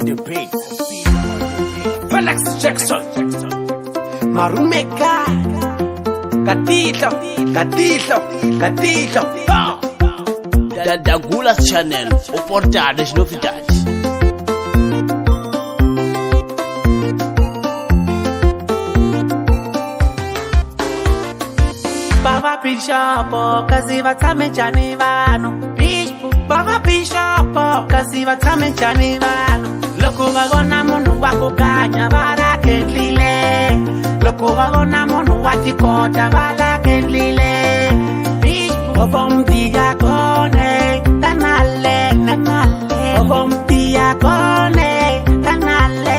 the beat. Felix Jackson, Marumeka, Gatito, Da Gulas Channel, oportadas novidades. Baba Bishop, kazi vatame chani vano. Baba Bishop, kazi vatame chani vano. Loko vagona munu wakukanya vala kendlile. Loko vagona munu watikota vala kendlile. Obomtia kone, tanale. Obomtia kone, tanale.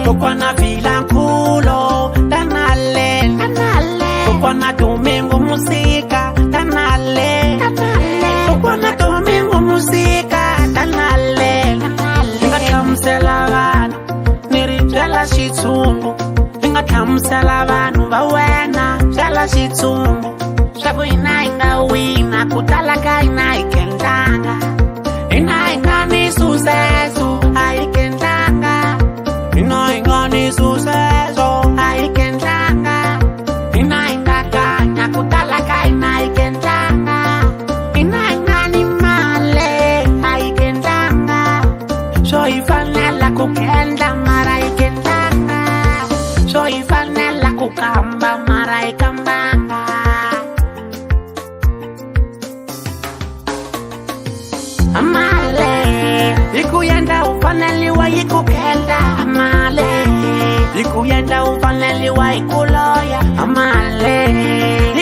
Kokwana vilankulo, tanale. Kokwana domingo musika, tanale. Kokwana domingo musika, tanale. Ingathamsela vanu, nirijela xitshungu. Ingathamsela vanu va wena, byela xitshungu. Shabu ina inga wina, kutala ka ina ikendanga. Ina inga ni suceso, aikendanga. Ina inga ni suceso, aikendanga. Ina inga kanya, kutala ka ina ikendanga. Ina inga ni male, aikendanga. So ifanela kukenda mara ikendanga. So ifanela kukamba mara ikambanga. Amale, ikuyenda ufaneliwa ikukenda. Amale, ikuyenda ufaneliwa ikuloya. Amale,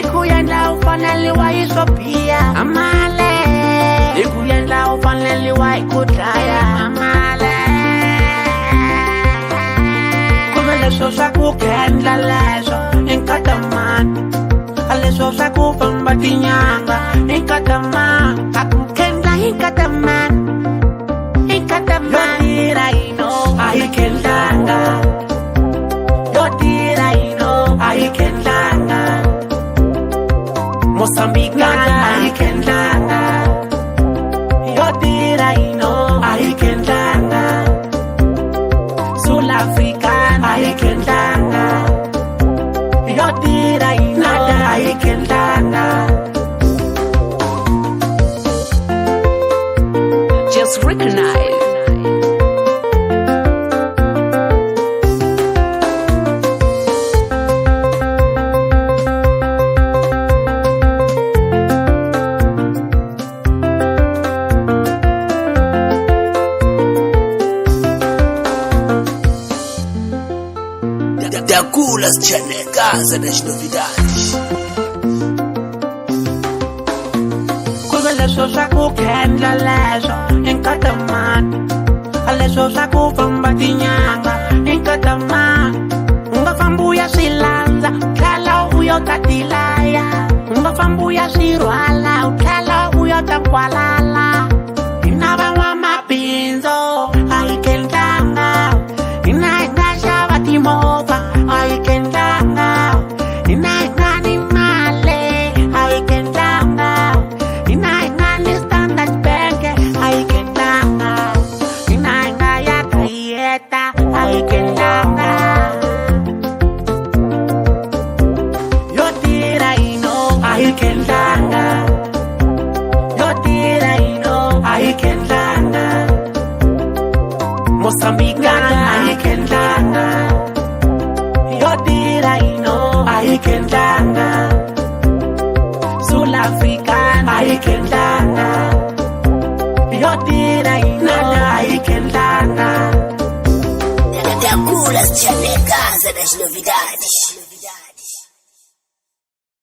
ikuyenda ufaneliwa isopia. Amale, ikuyenda ufaneliwa ikutaya. Amale, kumeleso sakukenda leso inkataman. Aleso sakufamba tinyanga inkataman. Ikataman, Yodira ino, aikendanga. Yodira ino, aikendanga. Mozambicana, aikendanga. Yodira ino, aikendanga. Sul-Africana, aikendanga. Yodira ino, aikendanga. Just recognize. Da Gulas Channel, casa das novidades. Aleso sakukenda leso inkataman. Aleso sakufamba tinyanga inkataman. Ungafambuya silanza, uthala uyotatilaya. Ungafambuya sirwala, uthala uyotakwalala. Inaba wamapinzo, aikendanga. Inaingasha timova, aikendanga. Inaingani male, aikendanga. Inaingani standard bank, aikendanga. Inainga ya kayeta, aikendanga. Yodira ino, aikendanga. Yodira ino, aikendanga. Mozambicana, aikendanga. Yodira ino, aikendanga. Sul-Africana, aikendanga. Yodira ino, aikendanga. Da Gulas Channel, casa das novidades.